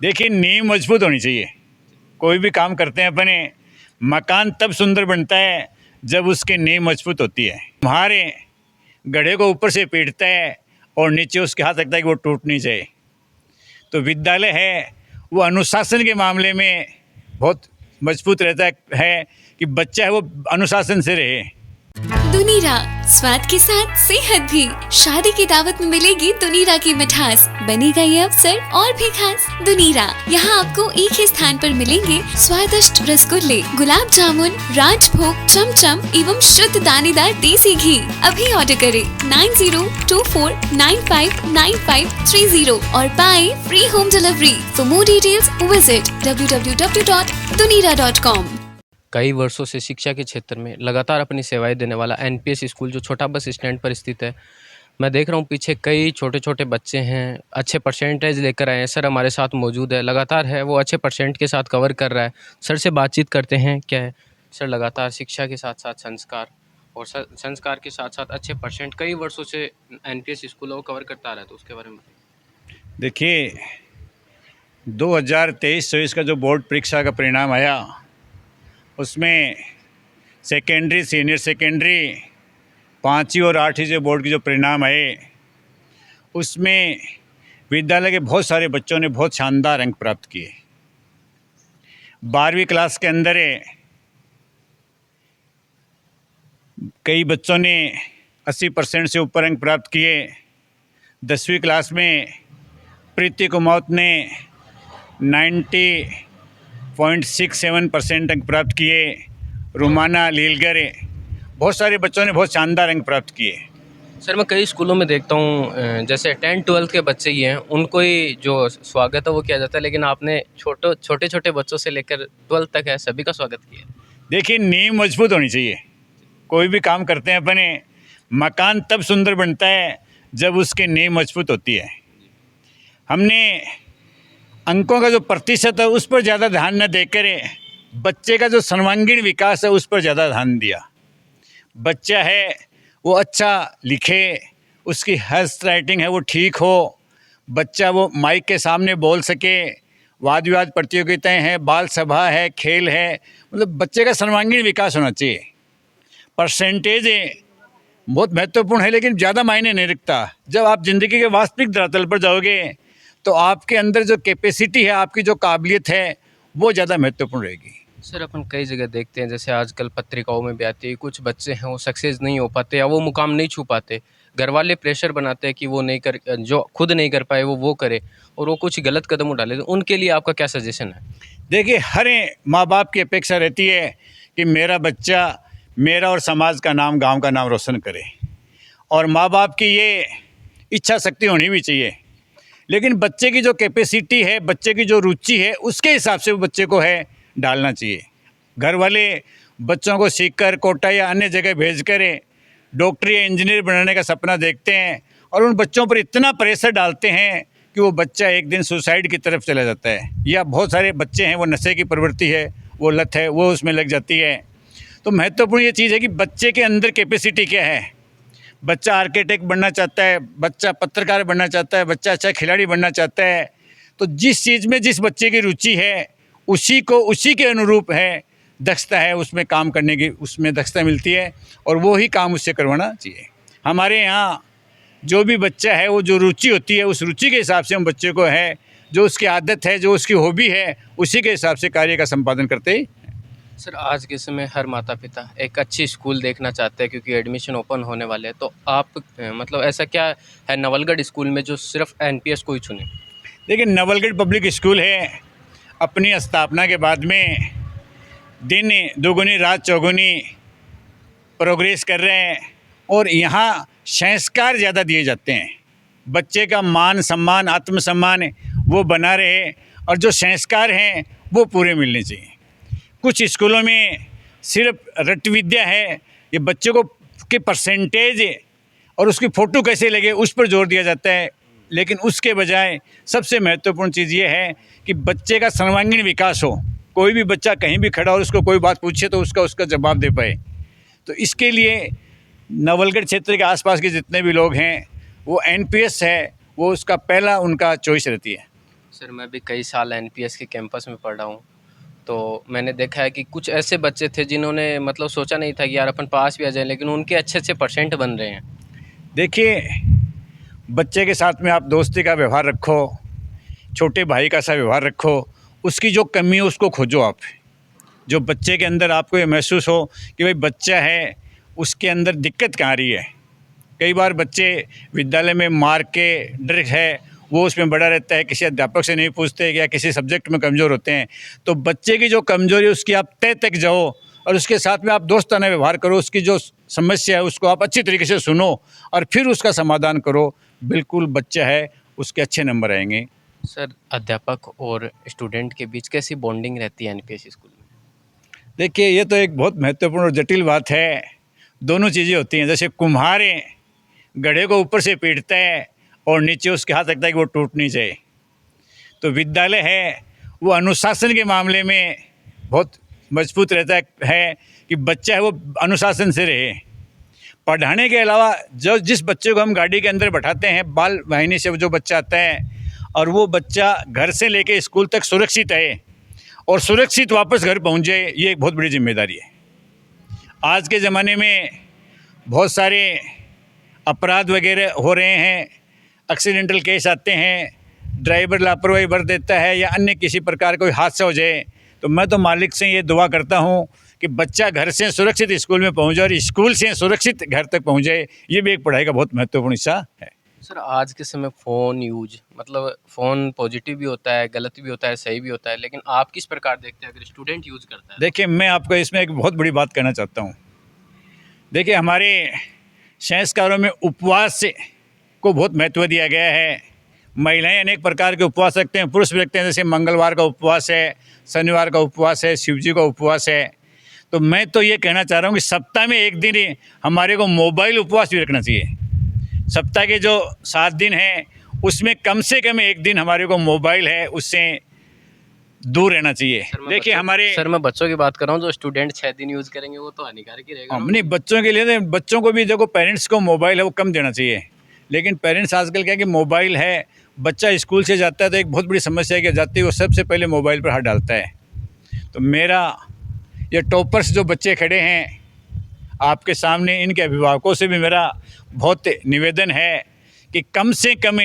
देखिए, नींव मजबूत होनी चाहिए। कोई भी काम करते हैं अपने, मकान तब सुंदर बनता है जब उसकी नींव मजबूत होती है। हमारे गढ़े को ऊपर से पीटता है और नीचे उसके हाथ लगता है कि वो टूट नहीं जाए। तो विद्यालय है वो अनुशासन के मामले में बहुत मजबूत रहता है कि बच्चा है वो अनुशासन से रहे। दुनीरा, स्वाद के साथ सेहत भी। शादी की दावत में मिलेगी दुनीरा की मिठास। बनेगा ये अवसर और भी खास। दुनीरा, यहाँ आपको एक ही स्थान पर मिलेंगे स्वादिष्ट रसगुल्ले, गुलाब जामुन, राजभोग, चमचम एवं शुद्ध दानेदार देसी घी। अभी ऑर्डर करें 9024959530 और पाए free home delivery. For more details visit www.dunira.com। कई वर्षों से शिक्षा के क्षेत्र में लगातार अपनी सेवाएं देने वाला एनपीएस स्कूल जो छोटा बस स्टैंड पर स्थित है, मैं देख रहा हूँ पीछे कई छोटे छोटे बच्चे हैं, अच्छे परसेंटेज लेकर आए हैं। सर हमारे साथ मौजूद है, लगातार है वो अच्छे परसेंट के साथ कवर कर रहा है। सर से बातचीत करते हैं क्या है। सर लगातार शिक्षा के साथ साथ संस्कार और संस्कार के साथ साथ अच्छे परसेंट कई वर्षों से एनपीएस स्कूलों को कवर करता आ रहा है, तो उसके बारे में देखिए, 2023-24 का जो बोर्ड परीक्षा का परिणाम आया उसमें सेकेंडरी, सीनियर सेकेंडरी, 5वीं और 8वीं जो बोर्ड के जो परिणाम आए उसमें विद्यालय के बहुत सारे बच्चों ने बहुत शानदार अंक प्राप्त किए। 12वीं क्लास के अंदर कई बच्चों ने 80% से ऊपर अंक प्राप्त किए। 10वीं क्लास में प्रीति कुमावत ने 90.67% अंक प्राप्त किए। रुमाना लीलगर, बहुत सारे बच्चों ने बहुत शानदार अंक प्राप्त किए। सर मैं कई स्कूलों में देखता हूँ जैसे 10-12 के बच्चे ही हैं, उनको ही जो स्वागत है वो किया जाता है, लेकिन आपने छोटे छोटे बच्चों से लेकर 12 तक है सभी का स्वागत किया। देखिए, नींव मजबूत होनी चाहिए। कोई भी काम करते हैं अपने, मकान तब सुंदर बनता है जब उसकी नींव मजबूत होती है। हमने अंकों का जो प्रतिशत है उस पर ज़्यादा ध्यान न देकर बच्चे का जो सर्वांगीण विकास है उस पर ज़्यादा ध्यान दिया। बच्चा है वो अच्छा लिखे, उसकी हैंड राइटिंग है वो ठीक हो, बच्चा वो माइक के सामने बोल सके, वाद विवाद प्रतियोगिताएं हैं, बाल सभा है, खेल है, मतलब बच्चे का सर्वांगीण विकास होना चाहिए। परसेंटेज बहुत महत्वपूर्ण है लेकिन ज़्यादा मायने नहीं रखता। जब आप ज़िंदगी के वास्तविक धरातल पर जाओगे तो आपके अंदर जो कैपेसिटी है, आपकी जो काबिलियत है, वो ज़्यादा महत्वपूर्ण रहेगी। सर अपन कई जगह देखते हैं, जैसे आजकल पत्रिकाओं में भी आती है, कुछ बच्चे हैं वो सक्सेस नहीं हो पाते या वो मुकाम नहीं छू पाते, घर वाले प्रेशर बनाते हैं कि वो नहीं कर, जो खुद नहीं कर पाए वो करे और वो कुछ गलत कदम उठा लेते, उनके लिए आपका क्या सजेशन है। देखिए, हर माँ बाप की अपेक्षा रहती है कि मेरा बच्चा मेरा और समाज का नाम, गांव का नाम रोशन करे, और माँ बाप की ये इच्छा शक्ति होनी भी चाहिए। लेकिन बच्चे की जो कैपेसिटी है, बच्चे की जो रुचि है, उसके हिसाब से बच्चे को है डालना चाहिए। घर वाले बच्चों को सीखकर कोटा या अन्य जगह भेजकर डॉक्टर या इंजीनियर बनाने का सपना देखते हैं और उन बच्चों पर इतना प्रेशर डालते हैं कि वो बच्चा एक दिन सुसाइड की तरफ चला जाता है। या बहुत सारे बच्चे हैं वो नशे की प्रवृत्ति है, वो लत है, वो उसमें लग जाती है। तो महत्वपूर्ण ये चीज़ है कि बच्चे के अंदर कैपेसिटी क्या है। बच्चा आर्किटेक्ट बनना चाहता है, बच्चा पत्रकार बनना चाहता है, बच्चा अच्छा खिलाड़ी बनना चाहता है, तो जिस चीज़ में जिस बच्चे की रुचि है उसी के अनुरूप है दक्षता है, उसमें काम करने की उसमें दक्षता मिलती है और वो ही काम उससे करवाना चाहिए। हमारे यहाँ जो भी बच्चा है वो जो रुचि होती है उस रुचि के हिसाब से हम बच्चे को है, जो उसकी आदत है, जो उसकी हॉबी है, उसी के हिसाब से कार्य का संपादन करते ही। सर आज के समय हर माता पिता एक अच्छी स्कूल देखना चाहते हैं क्योंकि एडमिशन ओपन होने वाले हैं, तो आप मतलब ऐसा क्या है नवलगढ़ स्कूल में जो सिर्फ एनपीएस को ही चुने। देखिए, नवलगढ़ पब्लिक स्कूल है, अपनी स्थापना के बाद में दिन दोगुनी रात चौगुनी प्रोग्रेस कर रहे हैं और यहाँ संस्कार ज़्यादा दिए जाते हैं। बच्चे का मान सम्मान, आत्मसम्मान वो बना रहे और जो संस्कार हैं वो पूरे मिलने चाहिए। कुछ स्कूलों में सिर्फ रट विद्या है, ये बच्चे को के परसेंटेज और उसकी फ़ोटो कैसे लगे उस पर जोर दिया जाता है, लेकिन उसके बजाय सबसे महत्वपूर्ण चीज़ ये है कि बच्चे का सर्वांगीण विकास हो। कोई भी बच्चा कहीं भी खड़ा हो, उसको कोई बात पूछे तो उसका जवाब दे पाए। तो इसके लिए नवलगढ़ क्षेत्र के आसपास के जितने भी लोग हैं वो एनपीएस है वो उसका पहला उनका चॉइस रहती है। सर मैं भी कई साल एनपीएस के कैंपस में पढ़ा हूँ, तो मैंने देखा है कि कुछ ऐसे बच्चे थे जिन्होंने मतलब सोचा नहीं था कि यार अपन पास भी आ जाए, लेकिन उनके अच्छे अच्छे परसेंट बन रहे हैं। देखिए, बच्चे के साथ में आप दोस्ती का व्यवहार रखो, छोटे भाई का सा व्यवहार रखो, उसकी जो कमी है उसको खोजो आप। जो बच्चे के अंदर आपको ये महसूस हो कि भाई बच्चा है, उसके अंदर दिक्कत कहाँ आ रही है। कई बार बच्चे विद्यालय में मार के डर है, वो उसमें बड़ा रहता है, किसी अध्यापक से नहीं पूछते या किसी सब्जेक्ट में कमज़ोर होते हैं। तो बच्चे की जो कमज़ोरी है उसकी आप तय तक जाओ और उसके साथ में आप दोस्ताना व्यवहार करो। उसकी जो समस्या है उसको आप अच्छी तरीके से सुनो और फिर उसका समाधान करो। बिल्कुल बच्चा है, उसके अच्छे नंबर आएंगे। सर अध्यापक और स्टूडेंट के बीच कैसी बॉन्डिंग रहती है एनपीएस स्कूल में? देखिए, ये तो एक बहुत महत्वपूर्ण और जटिल बात है। दोनों चीज़ें होती हैं। जैसे कुम्हार गढ़े को ऊपर से पीटता है और नीचे उसके हाथ लगता है कि वो टूट नहीं जाए। तो विद्यालय है वो अनुशासन के मामले में बहुत मजबूत रहता है कि बच्चा है वो अनुशासन से रहे। पढ़ाने के अलावा जो जिस बच्चे को हम गाड़ी के अंदर बैठाते हैं, बाल वाहिनी से जो बच्चा आता है, और वो बच्चा घर से लेके स्कूल तक सुरक्षित है और सुरक्षित वापस घर पहुंच जाए, ये एक बहुत बड़ी जिम्मेदारी है। आज के ज़माने में बहुत सारे अपराध वगैरह हो रहे हैं, एक्सीडेंटल केस आते हैं, ड्राइवर लापरवाही बरत देता है या अन्य किसी प्रकार कोई हादसा हो जाए, तो मैं तो मालिक से ये दुआ करता हूँ कि बच्चा घर से सुरक्षित स्कूल में पहुँचे और स्कूल से सुरक्षित घर तक पहुँचे। ये भी एक पढ़ाई का बहुत महत्वपूर्ण हिस्सा है। सर आज के समय फ़ोन यूज मतलब फ़ोन पॉजिटिव भी होता है, गलत भी होता है, सही भी होता है, लेकिन आप किस प्रकार देखते हैं अगर स्टूडेंट यूज़ करता है? देखिए, मैं आपको इसमें एक बहुत बड़ी बात कहना चाहता हूँ। देखिए, हमारे संस्कारों में उपवास को बहुत महत्व दिया गया है। महिलाएं अनेक प्रकार के उपवास रखते हैं, पुरुष भी रखते हैं। जैसे मंगलवार का उपवास है, शनिवार का उपवास है, शिव जी का उपवास है। तो मैं तो ये कहना चाह रहा हूँ कि सप्ताह में एक दिन ही हमारे को मोबाइल उपवास भी रखना चाहिए। सप्ताह के जो 7 दिन हैं उसमें कम से कम एक दिन हमारे को मोबाइल है उससे दूर रहना चाहिए। देखिए, हमारे सर मैं बच्चों की बात कर रहा हूँ, जो स्टूडेंट 6 दिन यूज़ करेंगे वो तो हानिकारक ही रहेगा ना? नहीं, बच्चों के लिए बच्चों को भी देखो, पेरेंट्स को मोबाइल है वो कम देना चाहिए। लेकिन पेरेंट्स आजकल क्या है कि मोबाइल है, बच्चा स्कूल से जाता है तो एक बहुत बड़ी समस्या है कि जाते ही वो सबसे पहले मोबाइल पर हाथ डालता है। तो मेरा ये टॉपर्स जो बच्चे खड़े हैं आपके सामने, इनके अभिभावकों से भी मेरा बहुत निवेदन है कि कम से कम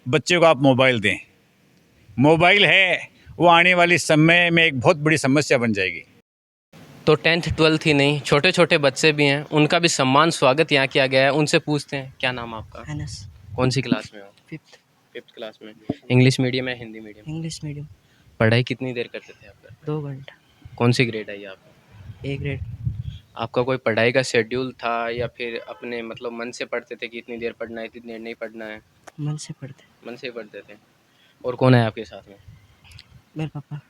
बच्चे को आप मोबाइल दें। मोबाइल है वो आने वाली समय में एक बहुत बड़ी समस्या बन जाएगी। तो 10th 12th ही नहीं, छोटे छोटे बच्चे भी हैं, उनका भी सम्मान स्वागत यहाँ किया गया है। उनसे पूछते हैं, क्या नाम आपका? अनस। कौन सी क्लास में हो? 5th क्लास में। इंग्लिश मीडियम है हिंदी मीडियम? English medium. पढ़ाई कितनी देर करते थे आप? 2 घंटा। कौन सी ग्रेड आई आपका? A grade. आपका कोई पढ़ाई का शेड्यूल था या फिर अपने मतलब मन से पढ़ते थे कि इतनी देर पढ़ना है, इतनी देर नहीं पढ़ना है? मन से पढ़ते। मन से ही पढ़ते थे। और कौन है आपके साथ में? मेरे पापा।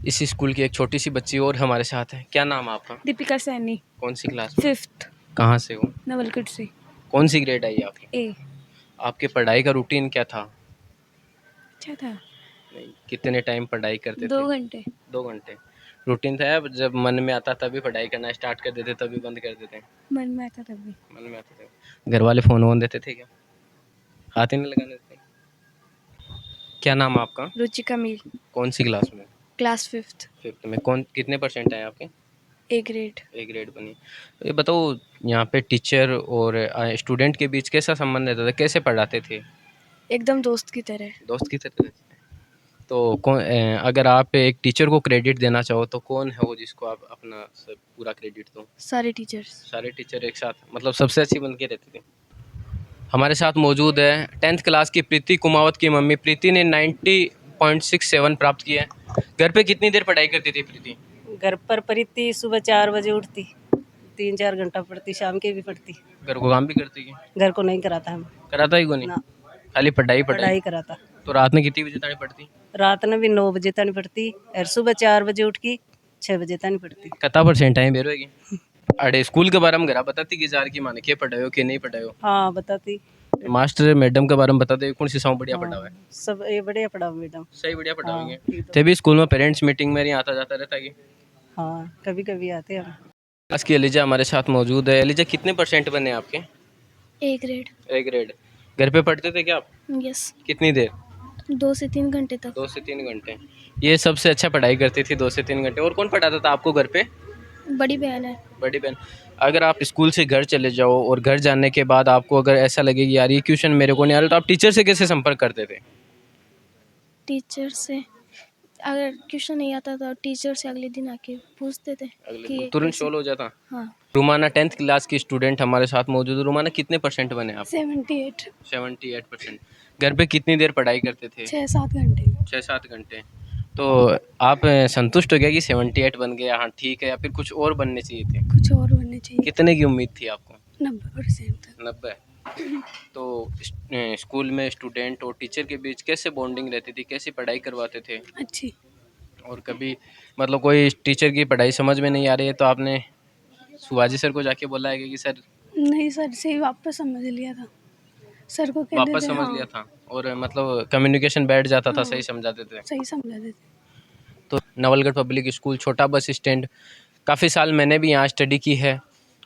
इस स्कूल की एक छोटी सी बच्ची और हमारे साथ है। क्या नाम है आपका? दीपिका सैनी। कौन सी क्लास में? 5th कहाँ से हो? नवलगढ़ से। कौन सी ग्रेड आई आपकी? ए। आपके पढ़ाई का रूटीन क्या था? अच्छा था। नहीं, कितने टाइम पढ़ाई करते थे? 2 घंटे। 2 घंटे रूटीन था या जब मन में आता तभी पढ़ाई करना स्टार्ट कर देते तभी बंद कर देते? मन में आता तभी। मन में आता था। घर वाले फ़ोन वोन देते थे क्या? हाथ ही नहीं लगाने देते? क्या नाम है आपका? रुचिका मीर। कौन सी क्लास में? Class 5th। 5th में। कौन कितने परसेंट आए आपके? A grade. ए ग्रेड बनी। तो ये बताओ, यहाँ पे टीचर और स्टूडेंट के बीच कैसा संबंध रहता था, कैसे पढ़ाते थे? एकदम दोस्त की तरह। दोस्त की तरह? तो कौन अगर आप एक टीचर को क्रेडिट देना चाहो तो कौन है वो जिसको आप अपना सब पूरा क्रेडिट दो? सारे टीचर्स। सारे टीचर एक साथ मतलब सबसे अच्छी बन के रहते थे। हमारे साथ मौजूद है 10th क्लास की प्रीति कुमावत की मम्मी। प्रीति ने 90.67 प्राप्त किया है। घर पे कितनी देर पढ़ाई करती थी प्रीति? घर पर पढ़ती, सुबह 4 बजे उठती, 3-4 घंटा पढ़ती, शाम के भी पढ़ती। घर को काम भी करती है? घर को नहीं कराता हम। कराता ही को नहीं? ना। खाली पढ़ाई पढ़ाई? पढ़ाई कराता। तो रात में कितनी बजे तक पढ़ती? रात में भी 9 बजे तक पढ़ती और सुबह 4 बजे उठ की 6 बजे तक पढ़ती। कितना परसेंट है बेरोगी? अरे स्कूल के बारे में घर बताती कि जार की माने के पढ़ाए हो कि नहीं पढ़ाए हो? हाँ बताती। मास्टर मैडम के बारे में बता दे कौन सी सॉन्ग बढ़िया पढ़ा हुआ है? सब ये बढ़िया पढ़ा मैडम। सही बढ़िया पढ़ा हुआ है। एकदम। तभी स्कूल में पेरेंट्स मीटिंग में आता जाता रहता है कि? हाँ कभी कभी आते हम। क्लास की एलिजा हमारे साथ मौजूद है। एलिजा कितने परसेंट बने आपके? A grade. A grade. घर पे पढ़ते थे क्या आप? यस। कितनी देर? 2 से 3 घंटे तक। 2 से 3 घंटे। ये सबसे अच्छा पढ़ाई करती थी 2 से 3 घंटे। और कौन पढ़ाता था आपको घर पे? बड़ी बहन है। बड़ी बहन। अगर आप स्कूल से घर चले जाओ और घर जाने के बाद आपको अगर ऐसा लगे कि यार ये क्वेश्चन मेरे को नहीं आ रहा, तो आप टीचर से कैसे संपर्क करते थे? टीचर से अगर क्वेश्चन नहीं आता तो टीचर से अगले दिन आके पूछते थे अगले कि दिन तुरंत कैसे- सॉल्व हो जाता? हाँ। रुमाना 10th क्लास की स्टूडेंट हमारे साथ मौजूद है। रुमाना कितने परसेंट बने आप? 78। 78%। घर पे कितनी देर पढ़ाई करते थे? 6-7 घंटे। 6-7 घंटे। तो आप संतुष्ट हो गया कि 78 बन गया, हाँ ठीक है, या फिर कुछ और बनने चाहिए थे? कुछ और बनने चाहिए। कितने की उम्मीद थी आपको? 90% तक। 90। तो स्कूल में स्टूडेंट और टीचर के बीच कैसे बॉन्डिंग रहती थी, कैसी पढ़ाई करवाते थे? अच्छी। और कभी मतलब कोई टीचर की पढ़ाई समझ में नहीं आ रही है तो आपने शिवाजी सर को जाके बोला है कि सर नहीं सर से ही वापस समझ लिया था। सर को कहते वापस थे समझ हाँ, लिया था? और मतलब कम्युनिकेशन बैठ जाता था, हाँ। सही समझाते थे? सही समझा देते। तो नवलगढ़ पब्लिक स्कूल छोटा बस स्टैंड, काफ़ी साल मैंने भी यहाँ स्टडी की है।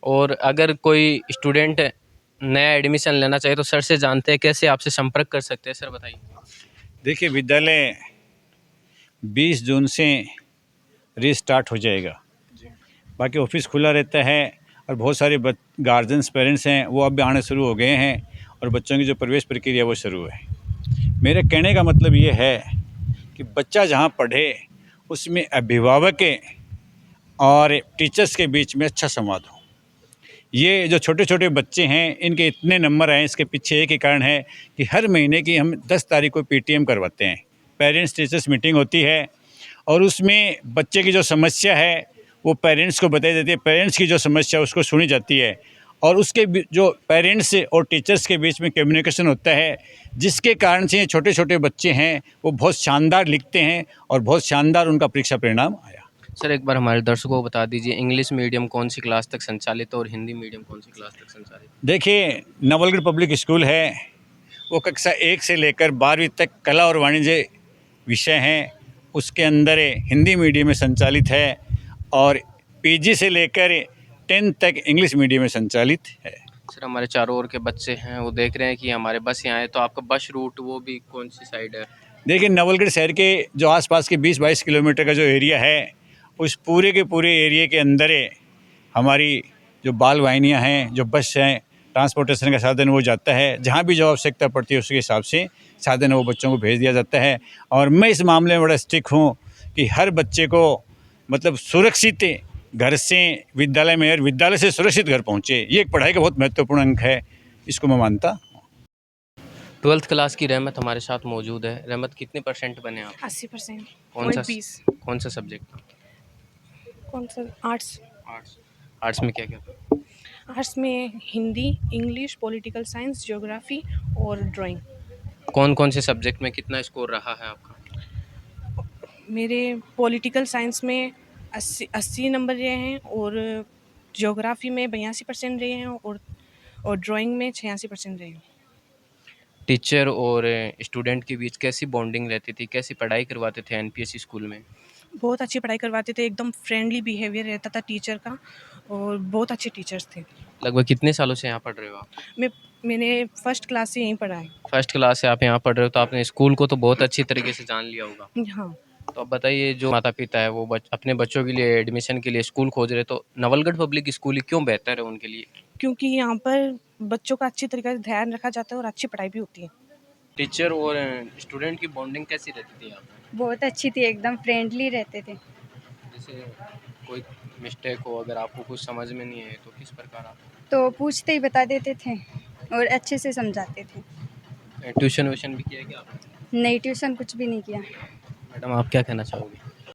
और अगर कोई स्टूडेंट नया एडमिशन लेना चाहिए तो सर से जानते हैं, कैसे आपसे संपर्क कर सकते हैं सर, बताइए। देखिए, विद्यालय 20 जून से रीस्टार्ट हो जाएगा। बाकी ऑफिस खुला रहता है और बहुत सारे गार्जियंस पेरेंट्स हैं वो अब भी आने शुरू हो गए हैं और बच्चों की जो प्रवेश प्रक्रिया वो शुरू है। मेरे कहने का मतलब ये है कि बच्चा जहाँ पढ़े उसमें अभिभावक के और टीचर्स के बीच में अच्छा संवाद हो। ये जो छोटे छोटे बच्चे हैं इनके इतने नंबर आए, इसके पीछे एक ही कारण है कि हर महीने की हम 10 तारीख को PTM करवाते हैं, पेरेंट्स टीचर्स मीटिंग होती है और उसमें बच्चे की जो समस्या है वो पेरेंट्स को बताई जाती है, पेरेंट्स की जो समस्या है उसको सुनी जाती है और उसके जो पेरेंट्स और टीचर्स के बीच में कम्युनिकेशन होता है, जिसके कारण से छोटे छोटे बच्चे हैं वो बहुत शानदार लिखते हैं और बहुत शानदार उनका परीक्षा परिणाम आया। सर एक बार हमारे दर्शकों को बता दीजिए, इंग्लिश मीडियम कौन सी क्लास तक संचालित है और हिंदी मीडियम कौन सी क्लास तक संचालित है? देखिए, नवलगढ़ पब्लिक स्कूल है वो कक्षा 1 से लेकर 12वीं तक कला और वाणिज्य विषय हैं, उसके अंदर हिंदी मीडियम में संचालित है और PG से लेकर 10th तक इंग्लिश मीडियम में संचालित है। सर हमारे चारों ओर के बच्चे हैं वो देख रहे हैं कि हमारे बस यहाँ आए, तो आपका बस रूट वो भी कौन सी साइड है? देखिए, नवलगढ़ शहर के जो आसपास के 20-22 किलोमीटर का जो एरिया है उस पूरे के पूरे एरिया के अंदर हमारी जो बाल वाहिनियाँ हैं, जो बस हैं, ट्रांसपोर्टेशन का साधन वो जाता है, जहाँ भी जो आवश्यकता पड़ती है उसके हिसाब से साधन वो बच्चों को भेज दिया जाता है। और मैं इस मामले में बड़ा स्ट्रिक्ट हूँ कि हर बच्चे को मतलब सुरक्षित घर से विद्यालय में और विद्यालय से सुरक्षित घर पहुँचे, ये एक पढ़ाई का बहुत महत्वपूर्ण अंक है, इसको मैं मानता। 12th क्लास की रहमत हमारे साथ मौजूद है। रहमत कितने परसेंट बने आप? 80%। कौन सा सब्जेक्ट? कौन सा? आर्ट्स। आर्ट्स में क्या क्या था? आर्ट्स में Hindi, English, political science, geography और ड्राइंग। कौन कौन से सब्जेक्ट में कितना स्कोर रहा है आपका? मेरे पॉलिटिकल साइंस में 80 नंबर रहे हैं और ज्योग्राफी में 82% रहे हैं और ड्राइंग में 86% रहे हैं। टीचर और स्टूडेंट के बीच कैसी बॉन्डिंग रहती थी, कैसी पढ़ाई करवाते थे NPS स्कूल में? बहुत अच्छी पढ़ाई करवाते थे, एकदम फ्रेंडली बिहेवियर रहता था टीचर का और बहुत अच्छे टीचर्स थे। लगभग कितने सालों से यहाँ पढ़ रहे हो आप? मैंने फर्स्ट क्लास से यहीं पढ़ा है। फर्स्ट क्लास से आप यहाँ पढ़ रहे हो, तो आपने स्कूल को तो बहुत अच्छी तरीके से जान लिया होगा। हाँ। तो अब बताइए, जो माता पिता है वो अपने बच्चों के लिए एडमिशन के लिए स्कूल खोज रहे, तो नवलगढ़ पब्लिक स्कूल क्यों बेहतर है उनके लिए? क्योंकि यहाँ पर बच्चों का अच्छी तरीके से ध्यान रखा जाता है और अच्छी पढ़ाई भी होती है। टीचर और स्टूडेंट की बॉन्डिंग कैसी रहती थी यहाँ पर? बहुत अच्छी थी, एकदम फ्रेंडली रहते थे। जैसे कोई मिस्टेक हो, अगर आपको कुछ समझ में नहीं है तो किस प्रकार आप? तो पूछते ही बता देते थे और अच्छे से समझाते थे। ट्यूशन व्यूशन भी किया क्या आपने? नहीं, ट्यूशन कुछ भी नहीं किया। मैडम आप क्या कहना चाहोगे?